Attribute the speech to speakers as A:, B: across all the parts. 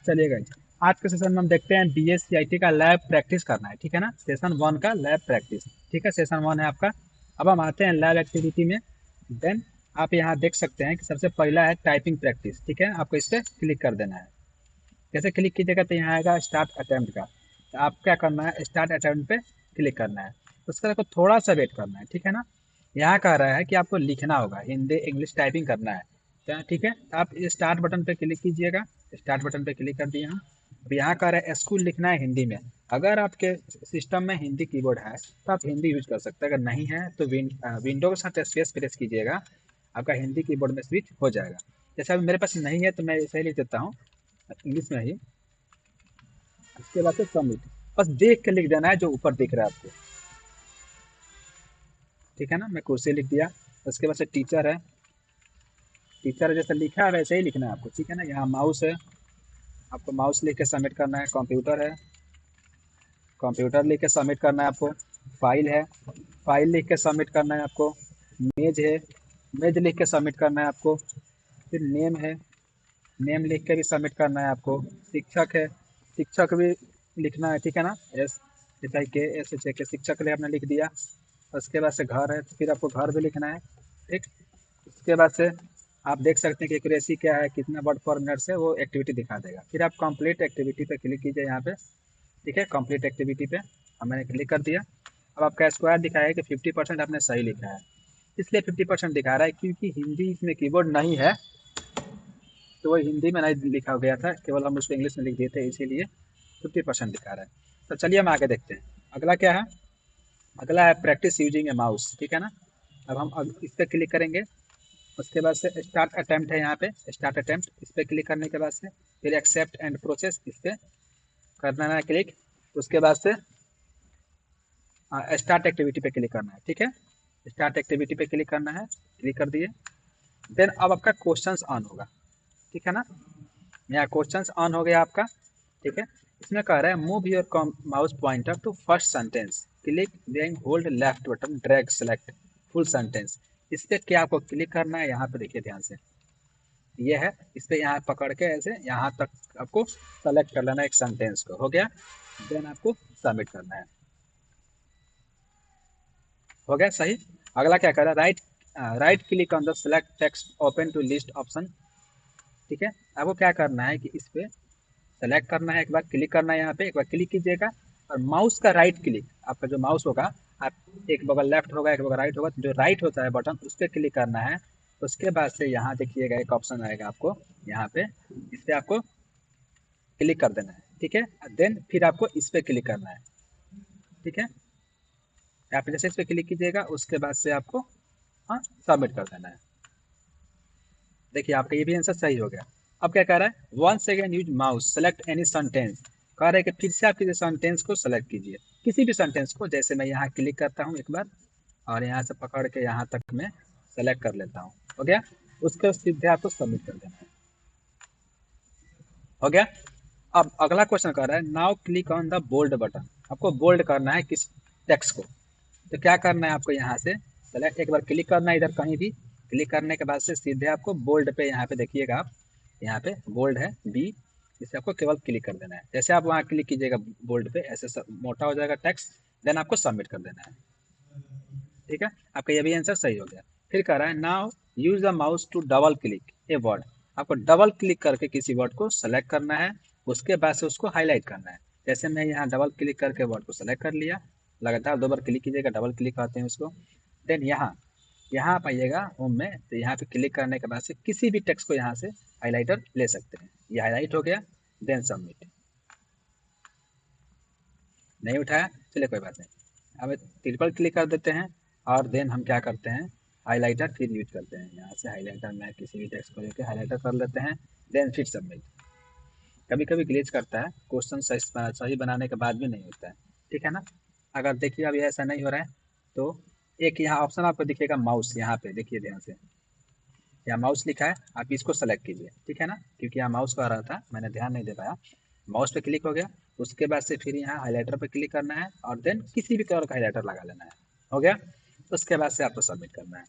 A: चलिए गाइस, आज के सेशन में हम देखते हैं BSc IT का लैब प्रैक्टिस करना है, ठीक है ना। सेशन 1 का लैब प्रैक्टिस, ठीक है, सेशन 1 है आपका। अब हम आते हैं लैब एक्टिविटी में। देन आप यहाँ देख सकते हैं कि सबसे पहला है टाइपिंग प्रैक्टिस, ठीक है। आपको इस पर क्लिक कर देना है। जैसे क्लिक कीजिएगा तो यहाँ आएगा स्टार्ट अटेम्प्ट का। तो आप क्या करना है, स्टार्ट अटेम्प्ट पे क्लिक करना है। उसके बाद आपको थोड़ा सा वेट करना है, ठीक है ना। यहाँ कह रहा है कि आपको लिखना होगा, हिंदी इंग्लिश टाइपिंग करना है, ठीक है। तो आप स्टार्ट बटन पे क्लिक कीजिएगा। स्टार्ट बटन पे क्लिक कर दिए हम। अब यहाँ कह रहा है स्कूल लिखना है हिंदी में। अगर आपके सिस्टम में हिंदी कीबोर्ड है तो आप हिंदी यूज कर सकते हैं, अगर नहीं है तो विंडो के साथ स्पेस प्रेस कीजिएगा, आपका हिंदी कीबोर्ड में स्विच हो जाएगा। जैसे अभी मेरे पास नहीं है तो मैं ऐसे ही लिख देता हूँ इंग्लिश में ही। उसके बाद से सबमिट, बस देख के लिख देना है जो ऊपर दिख रहा है आपको, ठीक है ना। मैं कुर्सी लिख दिया। उसके बाद से टीचर है, टीचर जैसे लिखा है वैसे ही लिखना है आपको, ठीक है ना। यहाँ माउस है, आपको माउस लिख के सबमिट करना है। कंप्यूटर है, कंप्यूटर लिख के सबमिट करना है आपको। फाइल है, फाइल लिख के सबमिट करना है आपको। मेज है, मेज लिख के सबमिट करना है आपको। फिर नेम है, नेम लिख के भी सबमिट करना है आपको। शिक्षक है, शिक्षक भी लिखना है, ठीक है ना। SHIK के शिक्षक के लिए आपने लिख दिया। उसके बाद से घर है, तो फिर आपको घर भी लिखना है, ठीक। उसके बाद से आप देख सकते हैं कि एक्यूरेसी क्या है, कितना वर्ड पर मिनट से वो एक्टिविटी दिखा देगा। फिर आप कंप्लीट एक्टिविटी पे क्लिक कीजिए यहाँ पे, ठीक है। कंप्लीट एक्टिविटी पे अब मैंने क्लिक कर दिया। अब आपका स्क्वायर दिखाया है कि 50% आपने सही लिखा है। इसलिए 50% दिखा रहा है क्योंकि हिंदी इसमें कीबोर्ड नहीं है, तो वो हिंदी में नहीं लिखा गया था, केवल हम उसको इंग्लिश में लिख दिए थे, इसीलिए 50% दिखा रहा है। तो चलिए हम आगे देखते हैं अगला क्या है। अगला है प्रैक्टिस यूजिंग ए माउस, ठीक है ना। अब इस पर क्लिक करेंगे। उसके बाद से स्टार्ट अटेम्प्ट है, यहाँ पे स्टार्ट अटेम्प्ट, इस पर क्लिक करने के बाद से फिर एक्सेप्ट एंड प्रोसेस, इस पर करना है क्लिक। उसके बाद से स्टार्ट एक्टिविटी पे क्लिक करना है, ठीक है। स्टार्ट एक्टिविटी पे क्लिक करना है, क्लिक कर दिए। देन अब आपका क्वेश्चंस ऑन होगा, ठीक है ना। यहाँ क्वेश्चंस ऑन हो गया आपका, ठीक है। इसमें कह रहा है move your mouse pointer to first sentence, click then hold left button drag select full sentence. इस पे क्या आपको क्लिक करना है, यहाँ पे देखिए ध्यान से, ये है। इस पे यहाँ पकड़ के ऐसे यहाँ तक आपको सेलेक्ट कर लेना है एक सेंटेंस को, हो गया। देन आपको सबमिट करना है, हो गया सही। अगला क्या कर रहा है, right click on the select text open to list option, ठीक है। आपको क्या करना है कि इस पे सेलेक्ट करना है, एक बार क्लिक करना है, यहाँ पे एक बार क्लिक कीजिएगा। और माउस का राइट क्लिक, आपका जो माउस होगा, आप एक बगल लेफ्ट होगा एक बगल राइट होगा, तो जो राइट होता है बटन उस पर क्लिक करना है। उसके बाद से यहाँ देखिएगा एक ऑप्शन आएगा आपको यहाँ पे, इस पर आपको क्लिक कर देना है, ठीक है। देन फिर आपको इस पर क्लिक करना है, ठीक है। आप जैसे इस पर क्लिक कीजिएगा उसके बाद से आपको हाँ सबमिट कर देना है। देखिए आपका ये भी आंसर सही हो गया। अब क्या कह रहा है, once again use mouse select any sentence, कह रहा है कि फिर से आप किसी सेंटेंस को सेलेक्ट कीजिए, किसी भी सेंटेंस को। जैसे मैं यहाँ क्लिक करता हूँ एक बार और यहाँ से पकड़ के यहाँ तक मैं सेलेक्ट कर लेता हूँ, हो गया। उसके सीधे आपको सबमिट कर देना है, हो गया। अब अगला क्वेश्चन कर रहा है now click on the bold button, आपको बोल्ड करना है किस टेक्स्ट को। तो क्या करना है आपको, यहाँ से सेलेक्ट एक बार क्लिक करना है इधर कहीं भी। क्लिक करने के बाद से सीधे आपको बोल्ड पे यहाँ पे देखिएगा आप, यहाँ पे बोल्ड है बी, इसे आपको केवल क्लिक कर देना है। जैसे आप वहाँ क्लिक कीजिएगा बोल्ड पे ऐसे मोटा हो जाएगा टेक्स्ट। देन आपको सबमिट कर देना है, ठीक है। आपका ये भी आंसर सही हो गया। फिर कह रहा है now use the mouse to double click a word, आपको डबल क्लिक करके किसी वर्ड को सेलेक्ट करना है। उसके बाद से उसको हाईलाइट करना है। जैसे मैं यहाँ डबल क्लिक करके वर्ड को सेलेक्ट कर लिया, लगातार 2 बार क्लिक कीजिएगा, डबल क्लिक कहते हैं उसको। देन यहाँ यहाँ आप आइएगा होम में, तो यहाँ पे क्लिक करने के बाद से किसी भी टेक्स्ट को यहाँ से हाईलाइटर ले सकते हैं। ये हाईलाइट हो गया। देन सबमिट, नहीं उठाया, चलिए कोई बात नहीं। अब ट्रिपल क्लिक कर देते हैं और देन हम क्या करते हैं, हाईलाइटर फिर यूज करते हैं। यहाँ से हाईलाइटर में किसी भी टेक्स्ट को लेकर हाईलाइटर कर लेते हैं। देन फिर सबमिट। कभी कभी ग्लिच करता है, क्वेश्चन सही बनाने के बाद भी नहीं होता है, ठीक है ना। अगर देखिए अभी ऐसा नहीं हो रहा है तो एक यहाँ ऑप्शन आपको दिखेगा माउस, यहाँ पे देखिए ध्यान से, यहाँ माउस लिखा है, आप इसको सेलेक्ट कीजिए, ठीक है ना। क्योंकि यहाँ माउस का आ रहा था, मैंने ध्यान नहीं दे पाया। माउस पे क्लिक हो गया। उसके बाद से फिर यहाँ हाईलाइटर पे क्लिक करना है और देन किसी भी कलर का हाईलाइटर लगा लेना है, हो गया। उसके बाद से आपको सबमिट करना है।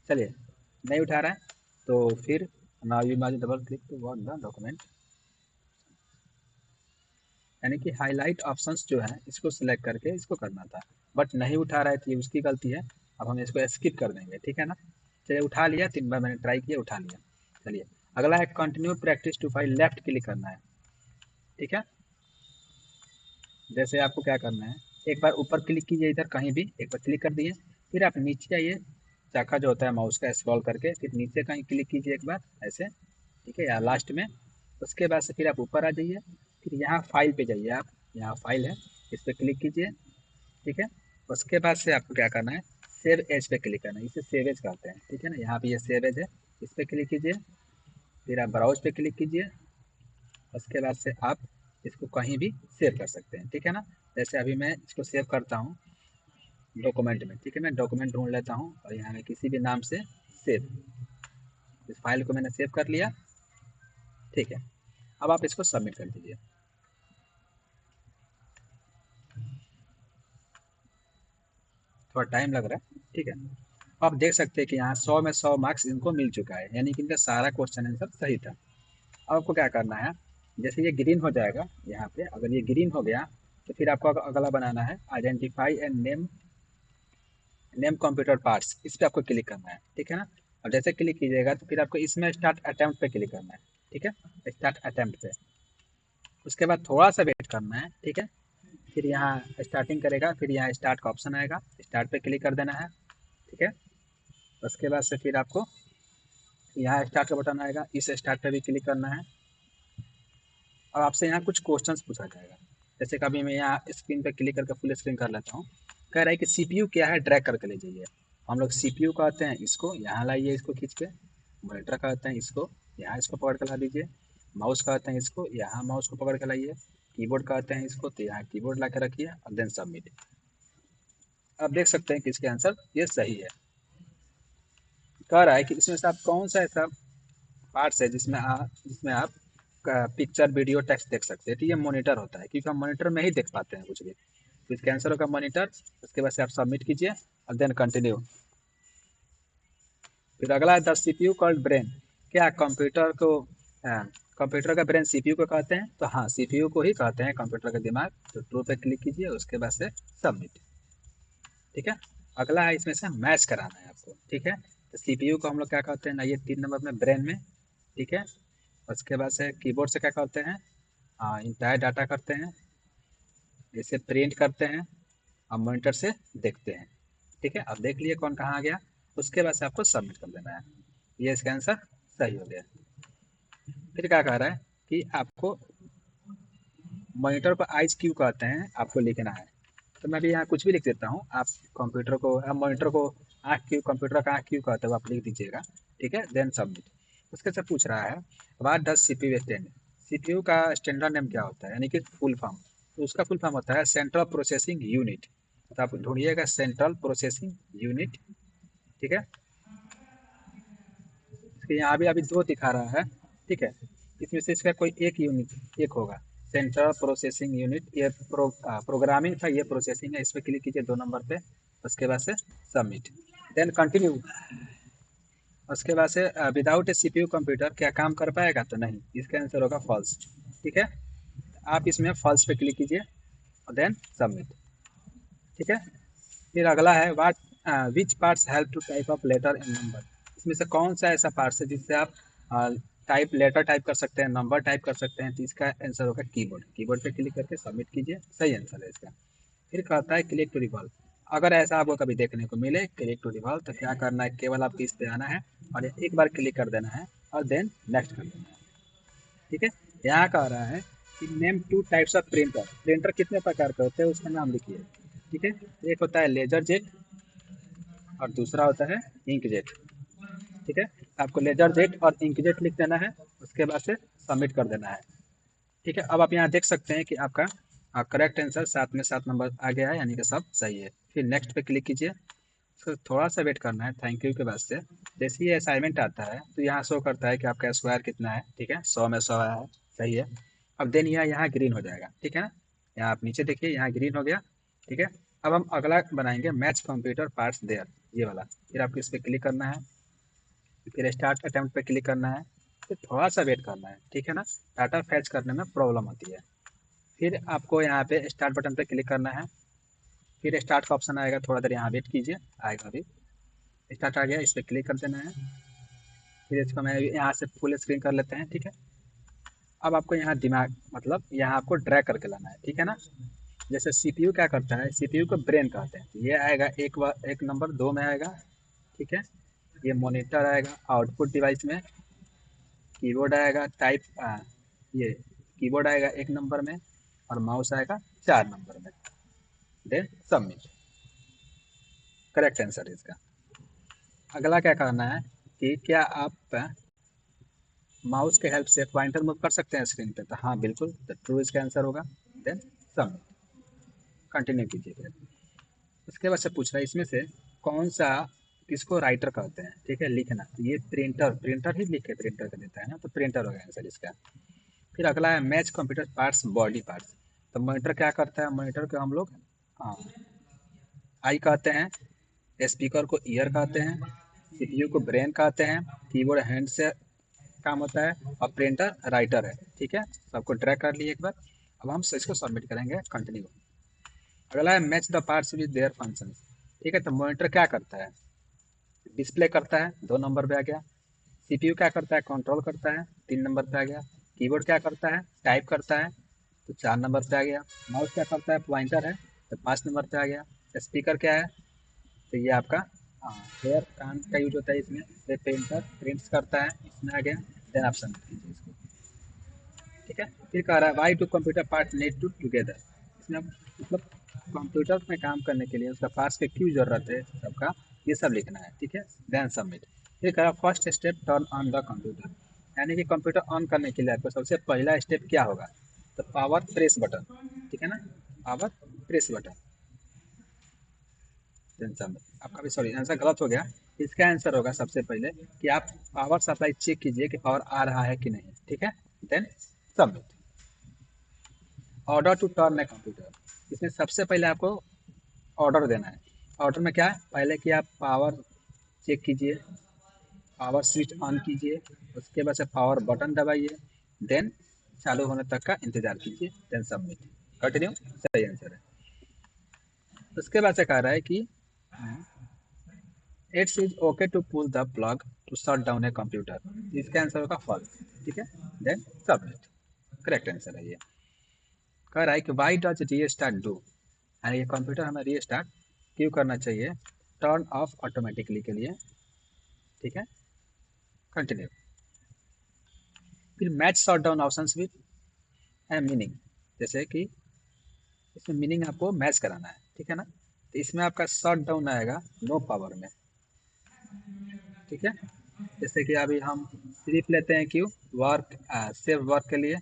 A: चलिए नहीं उठा रहा है तो फिर now you must double click to work the document, यानी कि हाईलाइट ऑप्शंस जो है इसको सिलेक्ट करके इसको करना था, बट नहीं उठा रहा है तो ये उसकी गलती है। अब हम इसको स्किप कर देंगे, ठीक है ना। चलिए उठा लिया, 3 बार मैंने ट्राई किया, उठा लिया। चलिए अगला है continue practice to file, left click करना है, ठीक है। जैसे आपको क्या करना है, एक बार ऊपर क्लिक कीजिए, इधर कहीं भी एक बार क्लिक कर दिए, फिर आप नीचे आइए, चाका जो होता है माउस का स्क्रॉल करके फिर नीचे कहीं क्लिक कीजिए एक बार ऐसे, ठीक है, या लास्ट में। उसके बाद से फिर आप ऊपर आ जाइए, फिर यहाँ फाइल पे जाइए आप, यहाँ फाइल है, इस पर क्लिक कीजिए, ठीक है। उसके बाद से आपको क्या करना है, सेव एज पे क्लिक करना है, इसे सेव एज करते हैं, ठीक है ना। यहाँ पे ये सेव एज है, इस पर क्लिक कीजिए, फिर आप ब्राउज पे क्लिक कीजिए। उसके बाद से आप इसको कहीं भी सेव कर सकते हैं, ठीक है ना। जैसे अभी मैं इसको सेव करता हूँ डॉक्यूमेंट में, ठीक है, मैं डॉक्यूमेंट ढूंढ लेता हूँ और यहाँ मैं किसी भी नाम से सेव, इस फाइल को मैंने सेव कर लिया, ठीक है। अब आप इसको सबमिट कर दीजिए। थोड़ा टाइम लग रहा है, ठीक है। आप देख सकते हैं कि यहाँ 100 में 100 मार्क्स इनको मिल चुका है, यानी कि इनका सारा क्वेश्चन आंसर सही था। अब आपको क्या करना है, जैसे ये ग्रीन हो जाएगा यहाँ पे, अगर ये ग्रीन हो गया तो फिर आपको अगला बनाना है identify and name, name computer parts, इस पर आपको क्लिक करना है, ठीक है ना। और जैसे क्लिक कीजिएगा तो फिर आपको इसमें स्टार्ट अटेम्प्ट पे क्लिक करना है, ठीक है, स्टार्ट अटेम्प्ट पे। उसके बाद थोड़ा सा वेट करना है, ठीक है। फिर यहाँ स्टार्टिंग करेगा, फिर यहाँ स्टार्ट का ऑप्शन आएगा, स्टार्ट पे क्लिक कर देना है, ठीक है। उसके बाद से फिर आपको यहाँ स्टार्ट का बटन आएगा, इस स्टार्ट पे भी क्लिक करना है। और आपसे यहाँ कुछ क्वेश्चंस पूछा जाएगा, जैसे कभी मैं यहाँ स्क्रीन पे क्लिक करके फुल स्क्रीन कर लेता हूँ। कह रहा है कि सीपीयू क्या है, ड्रैग करके ले जाइए। हम लोग सीपीयू कहते हैं इसको, यहाँ लाइए इसको खींच के। मॉनिटर कहते हैं इसको, यहाँ इसको पकड़ के ला दीजिए। माउस कहते हैं इसको, यहाँ माउस को पकड़ के लाइए। कीबोर्ड कहते हैं इसको, तो यहाँ कीबोर्ड ला के रखिए और देन सबमिट। आप देख सकते हैं कि इसके आंसर ये सही है। कह रहा है कि इसमें से आप कौन सा ऐसा पार्ट्स है जिसमें आप पिक्चर वीडियो टेक्स्ट देख सकते हैं। तो ये मॉनिटर होता है, क्योंकि हम मॉनिटर में ही देख पाते हैं कुछ भी। तो इसका आंसर होगा मॉनिटर। उसके बाद से आप सबमिट कीजिए और देन कंटिन्यू। फिर अगला है द सीपीयू कॉल्ड ब्रेन, क्या कंप्यूटर को कंप्यूटर का ब्रेन सीपीयू को कहते हैं? तो हाँ, सीपीयू को ही कहते हैं कंप्यूटर का दिमाग। तो ट्रू पे क्लिक कीजिए, उसके बाद से सबमिट, ठीक है। अगला है इसमें से मैच कराना है आपको, ठीक है। तो सीपीयू को हम लोग क्या कहते हैं ना, ये 3 नंबर में ब्रेन में, ठीक है। उसके बाद से कीबोर्ड से क्या करते हैं, इंटायर डाटा करते हैं, इसे प्रिंट करते हैं और मॉनिटर से देखते हैं, ठीक है। अब देख लिए कौन कहाँ आ गया। उसके बाद से आपको सबमिट कर देना है। ये इसका आंसर सही हो गया। फिर क्या कह रहा है कि आपको मॉनिटर को आइज क्यों कहते हैं, आपको लिखना है। तो मैं भी यहाँ कुछ भी लिख देता हूँ, आप कंप्यूटर को, आप मॉनिटर को आँख क्यों, कंप्यूटर का आँख क्यों कहते हो, आप लिख दीजिएगा, ठीक है। Then submit. उसके से पूछ रहा है what does CPU stand, CPU का स्टैंडर्ड नेम क्या होता है, यानी कि फुल फॉर्म। तो उसका फुल फॉर्म होता है सेंट्रल प्रोसेसिंग यूनिट। तो आप ढूंढिएगा सेंट्रल प्रोसेसिंग यूनिट, ठीक है। इसके यहाँ अभी अभी 2 दिखा रहा है, ठीक है। इसमें से इसका कोई एक यूनिट एक होगा, सेंट्रल प्रोसेसिंग यूनिट। ये प्रोग्रामिंग था, ये प्रोसेसिंग है। इस पर क्लिक कीजिए 2 नंबर पे, उसके बाद से सबमिट, देन कंटिन्यू। उसके बाद से विदाउट ए सीपीयू कंप्यूटर क्या काम कर पाएगा, तो नहीं, इसका आंसर होगा फॉल्स, ठीक है। आप इसमें फॉल्स पे क्लिक कीजिए और देन सबमिट, ठीक है। फिर अगला है what which parts help to type of letter in number, इसमें से कौन सा ऐसा पार्ट्स है जिससे आप टाइप लेटर टाइप कर सकते हैं, नंबर टाइप कर सकते हैं। तो इसका आंसर होगा कीबोर्ड। कीबोर्ड पे क्लिक करके सबमिट कीजिए, सही आंसर है इसका। फिर कहता है क्लिक टू रिवॉल्व, अगर ऐसा आपको कभी देखने को मिले क्लिक टू रिवॉल्व, तो क्या करना है, केवल आपको इस पे आना है और एक बार क्लिक कर देना है और देन नेक्स्ट कर देना है, ठीक है। यहाँ कह रहा है कि name 2 types of printer, printer कितने प्रकार के होते हैं उसका नाम लिखिए, ठीक है। एक होता है लेजर जेट और दूसरा होता है इंक जेट, ठीक है। आपको लेजर जेट और इंक जेट लिख देना है, उसके बाद से सबमिट कर देना है, ठीक है। अब आप यहाँ देख सकते हैं कि आपका करेक्ट आंसर 7 में 7 नंबर आ गया है, यानी कि सब सही है। फिर नेक्स्ट पे क्लिक कीजिए, फिर थोड़ा सा वेट करना है थैंक यू के बाद से। जैसे ये असाइनमेंट आता है तो यहाँ शो करता है कि आपका स्क्वायर कितना है, ठीक है, 100 में 100 आया है, सही है। अब देन यहाँ ग्रीन हो जाएगा, ठीक है ना। यहाँ आप नीचे देखिए, यहाँ ग्रीन हो गया, ठीक है। अब हम अगला बनाएंगे मैच कंप्यूटर पार्ट्स देयर, ये वाला। फिर आपको इस पर क्लिक करना है, फिर स्टार्ट अटेम्प्ट पे क्लिक करना है, फिर थोड़ा सा वेट करना है, ठीक है ना, डाटा फैच करने में प्रॉब्लम होती है। फिर आपको यहाँ पे स्टार्ट बटन पे क्लिक करना है, फिर स्टार्ट का ऑप्शन आएगा, थोड़ा देर यहाँ वेट कीजिए, आएगा अभी। स्टार्ट आ गया, इस पर क्लिक कर देना है। फिर इसको मैं यहाँ से फुल स्क्रीन कर लेते हैं, ठीक है। अब आपको यहाँ दिमाग मतलब यहाँ आपको ड्रैग करके लाना है, ठीक है ना। जैसे सीपीयू क्या करता है, सीपीयू को ब्रेन कहते हैं, ये आएगा एक नंबर 2 में आएगा, ठीक है। ये मॉनिटर आएगा आउटपुट डिवाइस में, कीबोर्ड आएगा ये कीबोर्ड आएगा 1 नंबर में, और माउस आएगा 4 नंबर में। देन सबमिट, करेक्ट आंसर इसका। अगला क्या करना है कि क्या आप माउस के हेल्प से पॉइंटर मूव कर सकते हैं स्क्रीन पे, तो हाँ बिल्कुल, तो ट्रू इसका आंसर होगा। देन सबमिट, कंटिन्यू कीजिए। फिर उसके बाद से पूछ रहा है इसमें से कौन सा किसको राइटर कहते हैं, ठीक है, लिखना। तो ये प्रिंटर ही लिख के प्रिंटर का देता है ना, तो प्रिंटर होगा आंसर इसका। फिर अगला है match computer parts body parts. तो मॉनिटर क्या करता है, मॉनिटर को हम लोग हाँ आई कहते हैं, स्पीकर को ईयर कहते हैं, सीपीयू को ब्रेन कहते हैं, कीबोर्ड हैंड से काम होता है, और प्रिंटर राइटर है, ठीक है। सबको ड्रैग कर लिए एक बार। अब हम इसको सबमिट करेंगे, कंटिन्यू। अगला है match the parts with their functions, ठीक है। तो मॉनिटर क्या करता है, डिस्प्ले करता है, 2 नंबर पे आ गया। सीपीयू क्या करता है, कंट्रोल करता है, 3 नंबर पे आ गया। कीबोर्ड क्या करता है, टाइप करता है, तो 4 नंबर पे आ गया। माउस क्या करता है, पॉइंटर है, तो 5 नंबर पे आ गया। स्पीकर क्या है, तो ये आपका हाँ हेयर कान का यूज होता है इसमें। ये प्रिंटर प्रिंट्स करता है, इसमें आ गया। देन आप सबमिट कीजिए इसको, ठीक है। फिर कह रहा है why two computer part need to together. इसमें मतलब कंप्यूटर में काम करने के लिए उसका पार्ट्स की क्यों जरूरत है सबका, ये सब लिखना है, ठीक है। Then submit. फिर कह रहा first step turn on the computer, यानी कि कंप्यूटर ऑन करने के लिए आपको सबसे पहला स्टेप क्या होगा, तो पावर प्रेस बटन, ठीक है ना, power press button. Then submit. आपका भी सॉरी आंसर गलत हो गया। इसका आंसर होगा सबसे पहले कि आप पावर सप्लाई चेक कीजिए कि पावर आ रहा है कि नहीं, ठीक है। Then submit. Order to turn a computer, इसमें सबसे पहले आपको ऑर्डर देना है। ऑर्डर में क्या है, पहले कि आप पावर चेक कीजिए, पावर स्विच ऑन कीजिए, उसके बाद से पावर बटन दबाइए, देन चालू होने तक का इंतजार कीजिए, देन सबमिट, कंटिन्यू, सही आंसर है। उसके बाद से कह रहा है कि it's is okay to pull the plug to shut down a computer, इसका आंसर होगा फॉल्स, ठीक है। देन सबमिट, करेक्ट आंसर है ये। कह रहा है कि वाई डज री स्टार्ट डू, यानी ये कंप्यूटर हमें री स्टार्ट क्यों करना चाहिए, टर्न ऑफ ऑटोमेटिकली के लिए, ठीक है। कंटिन्यू। फिर match shot down options with है मीनिंग, जैसे कि इसमें मीनिंग आपको मैच कराना है, ठीक है ना। तो इसमें आपका शॉट डाउन आएगा नो पावर में, ठीक है। जैसे कि अभी हम सिर्फ लेते हैं क्यों, वर्क सेव वर्क के लिए,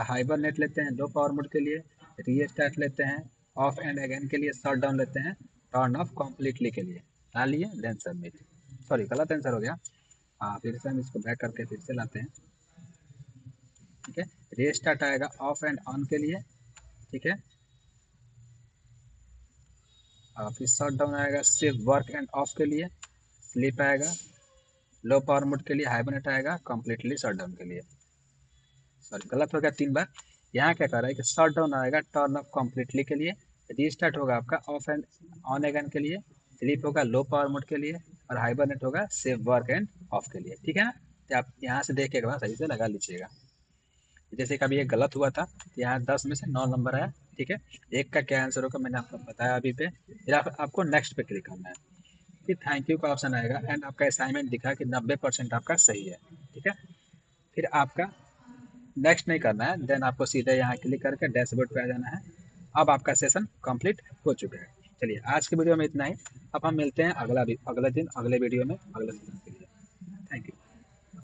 A: हाइबरनेट लेते हैं लो पावर मोड के लिए, रीस्टार्ट लेते हैं ऑफ एंड अगेन के लिए, शट डाउन लेते हैं टर्न ऑफ कम्प्लीटली के लिए। ला लिए, देन सबमिट। सॉरी गलत आंसर हो गया। हाँ फिर से हम इसको बैक करके फिर से लाते हैं, ठीक है। रीस्टार्ट आएगा ऑफ एंड ऑन के लिए, ठीक है। फिर शट डाउन आएगा सेव वर्क एंड ऑफ के लिए, स्लीप आएगा लो पावर मोड के लिए, हाइबरनेट आएगा कम्प्लीटली शट डाउन के लिए। सॉरी गलत हो गया 3 बार। यहाँ क्या कर रहा है कि शट डाउन आएगा टर्न ऑफ कम्प्लीटली के लिए, रीस्टार्ट होगा आपका ऑफ एंड ऑन अगेन के लिए, स्लीप होगा लो पावर मोड के लिए, और हाइबरनेट होगा सेव वर्क एंड ऑफ के लिए, ठीक है ना। तो आप यहाँ से देख के एक बार सही से लगा लीजिएगा। जैसे कभी ये गलत हुआ था, तो यहाँ 10 में से 9 नंबर आया, ठीक है। एक का क्या आंसर होगा मैंने आपको बताया अभी पे। फिर आपको नेक्स्ट पे क्लिक करना है, फिर थैंक यू का ऑप्शन आएगा, एंड आपका असाइनमेंट दिखा कि 90% आपका सही है, ठीक है। फिर आपका नेक्स्ट नहीं करना है, देन आपको सीधे यहाँ क्लिक करके डैशबोर्ड पे आ जाना है। अब आपका सेशन कंप्लीट हो चुका है। चलिए आज की वीडियो में इतना ही। अब हम मिलते हैं अगला दिन अगले वीडियो में अगले सेशन।